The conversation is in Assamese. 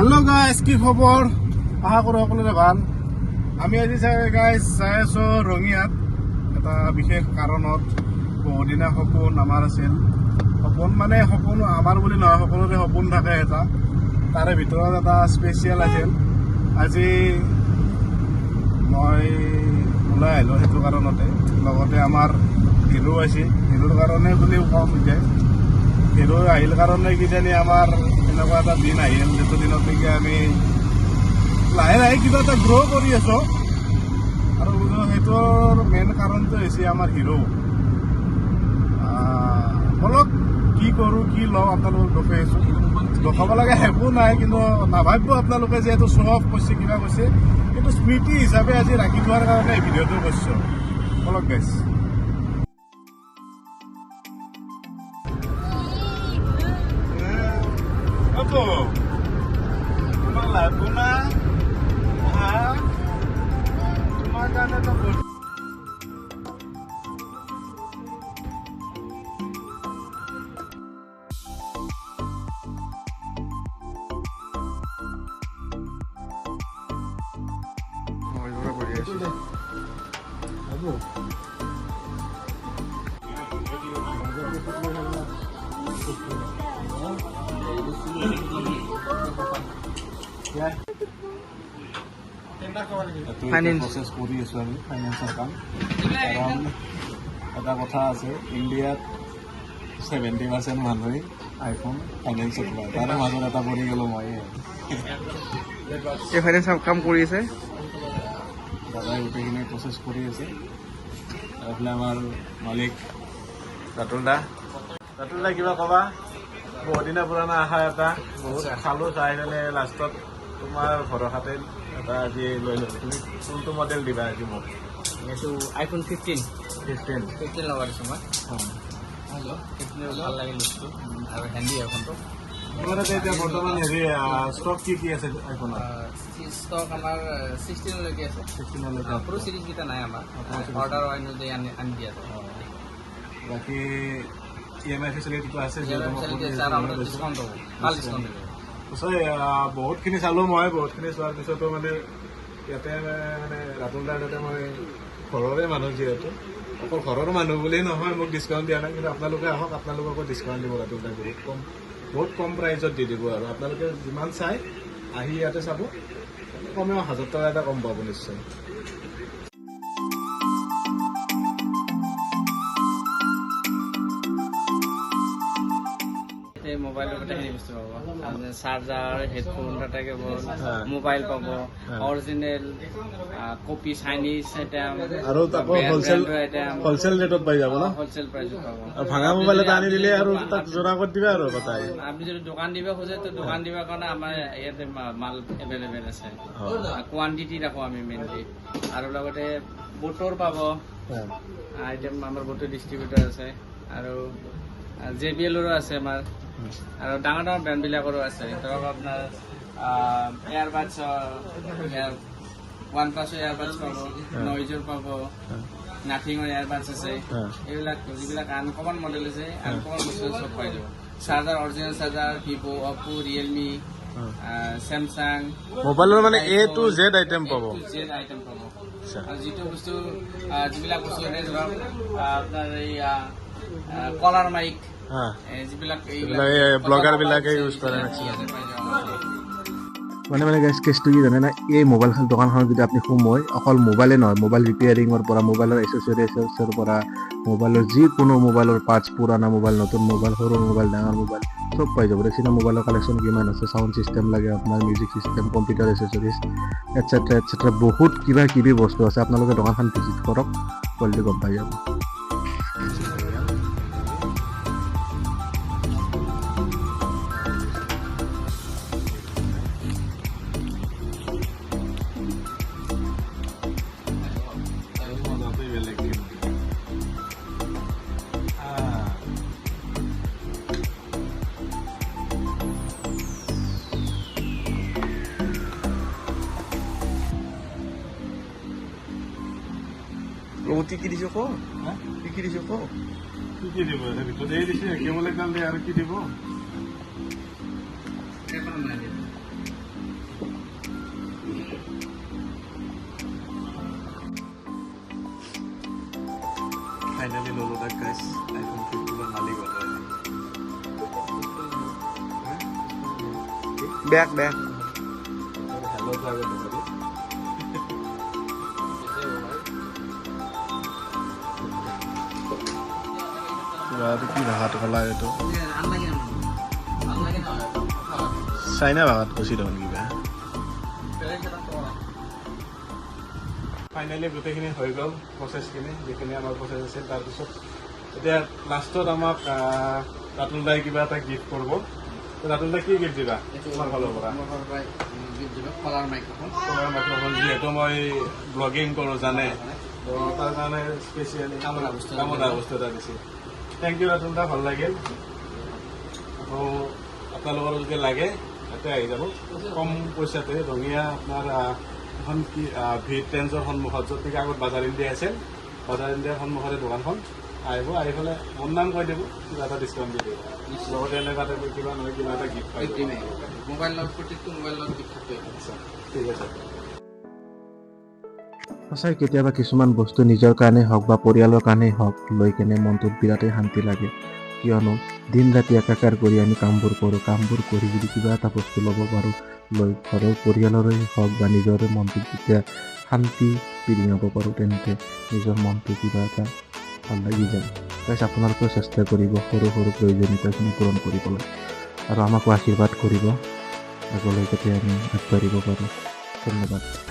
हेलो गाइस की खबर आशा करो সকলোৰে ভাল আমি আজি গাইস যাই আছো ৰঙিয়াত এটা বিশেষ কাৰণত বহুদিনা সপোন আমাৰ আছিল সপোন মানে সপোন আমাৰ বুলি নহয় সকলোৰে সপোন থাকে এটা তাৰে ভিতৰত এটা স্পেচিয়েল আছিল আজি মই ওলাই আহিলো সেইটো কাৰণতে লগতে আমাৰ হিৰো আছে হিৰোৰ কাৰণে বুলি কম যে হিৰো আহিল কাৰণে কিজানি আমাৰ এনেকুৱা এটা দিন আহিল যিটো দিনত নেকি আমি লাহে লাহে কিবা এটা গ্ৰ' কৰি আছো আৰু সেইটোৰ মেইন কাৰণটো হৈছে আমাৰ হিৰো বলক কি কৰোঁ কি লওঁ আপোনালোকক দেখুৱাইছোঁ দেখাব লগা একো নাই কিন্তু নাভাবিব আপোনালোকে যে এইটো শ্ব' অফ কৰিছে কিবা কৈছে কিন্তু স্মৃতি হিচাপে আজি ৰাখি থোৱাৰ কাৰণে এই ভিডিঅ'টো কৰিছোঁ বলক গাইছ তোমাৰ লাগবো না তোমাৰ কাছে তো প্ৰচেছ কৰি আছোঁ আমি ফাইনেন্সৰ কাম কাৰণ এটা কথা আছে ইণ্ডিয়াত 70% মানুহে আইফোন ফাইনেন্সত লয় তাৰে মাজত এটা পৰি গ'লোঁ মই এই ফাইনেন্সৰ কাম কৰি আছে দাদাই গোটেইখিনি প্ৰচেছ কৰি আছে এইফালে আমাৰ মালিক ৰাতুল দা কিবা ক'বা বহুত দিনা পুৰণা আশা এটা বহুত চালোঁ চাই পেলাই লাষ্টত তোমাৰ ভৰসাতে এটা আজি লৈ ল'লোঁ তুমি কোনটো মডেল দিবা আজি মোক এইটো আইফোন 15 লগা দিছোঁ মই ভাল লাগে লুকটো আৰু হেণ্ডি আইফোনটো তোমাৰ তাতে এতিয়া বৰ্তমান হেৰি ষ্টক কি আছে আইফোনৰ ষ্টক আমাৰ 16 লৈকে আছে 16 লৈকে প্ৰ' চিৰিজকেইটা নাই আমাৰ অৰ্ডাৰ অনুযায়ী আনি দিয়া আছে বাকী EMI ফেচিলিটিটো আছে ডিছকাউণ্ট হ'ব ভাল ডিছকাউণ্ট দিব বহুতখিনি চালোঁ মই বহুতখিনি চোৱাৰ পিছতো মানে ইয়াতে মানে ৰাতুল দাৰ তাতে মই ঘৰৰে মানুহ যিহেতু অকল ঘৰৰ মানুহ বুলিয়েই নহয় মোক ডিছকাউণ্ট দিয়া নাই কিন্তু আপোনালোকে আহক আপোনালোককো ডিছকাউণ্ট দিব ৰাতুল দাই বহুত কম প্ৰাইজত দি দিব আৰু আপোনালোকে যিমান চাই আহি ইয়াতে চাব কমেও 1000 টকা এটা কম পাব নিশ্চয় মোবাইলৰ গোটেইখিনি বস্তু পাব charger headphone data cable mobile পাব অৰিজিনেল কপি চাইনিজ আইটেম আৰু তাকো হ'লচেল ৰেটত পাই যাব ন হ'লচেল প্ৰাইচত পাব ভাঙা মোবাইল এটা আনি দিলে আৰু তাক জোৰা কৰি দিবা আৰু কথাই আপুনি যদি দোকান দিব খোজে তো দোকান দিবৰ কাৰণে আমাৰ ইয়াতে মাল এভেইলেবল আছে কোৱান্টিটি ৰাখোঁ আমি মেইনলি আৰু লগতে বুটৰ পাব আইটেম আমাৰ বুটৰ ডিষ্ট্ৰিবিউটৰ আছে আৰু JBLৰো আছে আমাৰ আৰু ডাঙৰ ডাঙৰ ব্ৰেণ্ডবিলাকৰো আছে ধৰক আপোনাৰ এয়াৰবাডছ OnePlus এয়াৰবাডছ পাব নইজৰ পাব নাথিঙৰ এয়াৰবাডছ আছে এইবিলাক যিবিলাক আনকমন মডেল আছে আনকমন বস্তু চব পাই যাব চাৰ্জাৰ অৰিজিনেল চাৰ্জাৰ ভিভো অপো ৰিয়েলমি চেমচাং মোবাইলৰ মানে A to Z আইটেম পাব আৰু যিটো বস্তু যিবিলাক বস্তু এনে ধৰক আপোনাৰ এই কলাৰ মাইক যিবিলাক ব্লগাৰ বিলাকে ইউজ কৰে মানে গাইছ কেছটো কি জানে না এই মোবাইল দোকানখনত যদি আপুনি সোমোয় অকল মোবাইলে নহয় মোবাইল ৰিপেয়াৰিঙৰ পৰা মোবাইলৰ এচেছৰিজৰ পৰা মোবাইলৰ যিকোনো মোবাইলৰ পাৰ্টছ পুৰণা মোবাইল নতুন মোবাইল সৰু মোবাইল ডাঙৰ মোবাইল চব পাই যাব দেখিছে মোবাইলৰ কালেকশ্যন কিমান আছে চাউণ্ড চিষ্টেম লাগে আপোনাৰ মিউজিক চিষ্টেম কম্পিউটাৰ এচেছৰিজ এটচেট্ৰা বহুত কিবা কিবি বস্তু আছে আপোনালোকে দোকানখন ভিজিট কৰক কোৱালিটি গম পাই যাব কি দিছো কো কি দিছো কো কি দিব ভিতৰত এই দিছে কেবল একডাল দিয়ে আৰু কি দিব গাইস আইফোন 15 মালিক হলো ব্যাক হ্যালো তো আগে বলি কি ভাষাত ক'লা এইটো চাইনা ভাষাত কৈছি দেখোন কিবা ফাইনেলি গোটেইখিনি হৈ গ'ল প্ৰচেছখিনি যিখিনি আমাৰ প্ৰচেছ আছিল তাৰপিছত এতিয়া লাষ্টত আমাক ৰাতুল দাই কিবা এটা গিফ্ট কৰিব ৰাতুল দাই কি গিফ্ট দিবা তোমাৰ ফালৰ পৰা কলাৰ মাইক্ৰফোন যিহেতু মই ব্লগিং কৰোঁ জানে তো তাৰ কাৰণে স্পেচিয়েলি কামনা বস্তু এটা দিছিল থেংক ইউ ৰাতুল দা ভাল লাগিল আকৌ আপোনালোকৰ যদি লাগে তাতে আহি যাব কম পইচাতে ৰঙিয়া আপোনাৰ এখন কি V10ৰ সন্মুখত য'ত নেকি আগত বাজাৰ ইণ্ডিয়া আছিল বাজাৰ ইণ্ডিয়াৰ সন্মুখতে দোকানখন আহিব আহি পেলাই মোৰ নাম কৈ দিব কিবা এটা ডিছকাউণ্ট দি দিব লগতে এনেকুৱা টাইপৰ কিবা নহয় কিবা এটা গিফ্ট পাই মোবাইলৰ প্ৰতিটো মোবাইলৰ গিফ্ট থাকে ঠিক আছে সঁচাই কেতিয়াবা কিছুমান বস্তু নিজৰ কাৰণেই হওক বা পৰিয়ালৰ কাৰণেই হওক লৈ কেনে মনটোত বিৰাটেই শান্তি লাগে কিয়নো দিন ৰাতি একাকাৰ কৰি আমি কামবোৰ কৰোঁ কামবোৰ কৰি যদি কিবা এটা বস্তু ল'ব পাৰোঁ লৈ ঘৰৰ পৰিয়ালৰে হওক বা নিজৰে মনটোত যেতিয়া শান্তি বিৰিঙাব পাৰোঁ তেন্তে নিজৰ মনটো কিবা এটা ভাল লাগি যায় গাইছ আপোনালোকেও চেষ্টা কৰিব সৰু সৰু প্ৰয়োজনীয়তাখিনি পূৰণ কৰিবলৈ আৰু আমাকো আশীৰ্বাদ কৰিব আগলৈ যাতে আমি আগবাঢ়িব পাৰোঁ ধন্যবাদ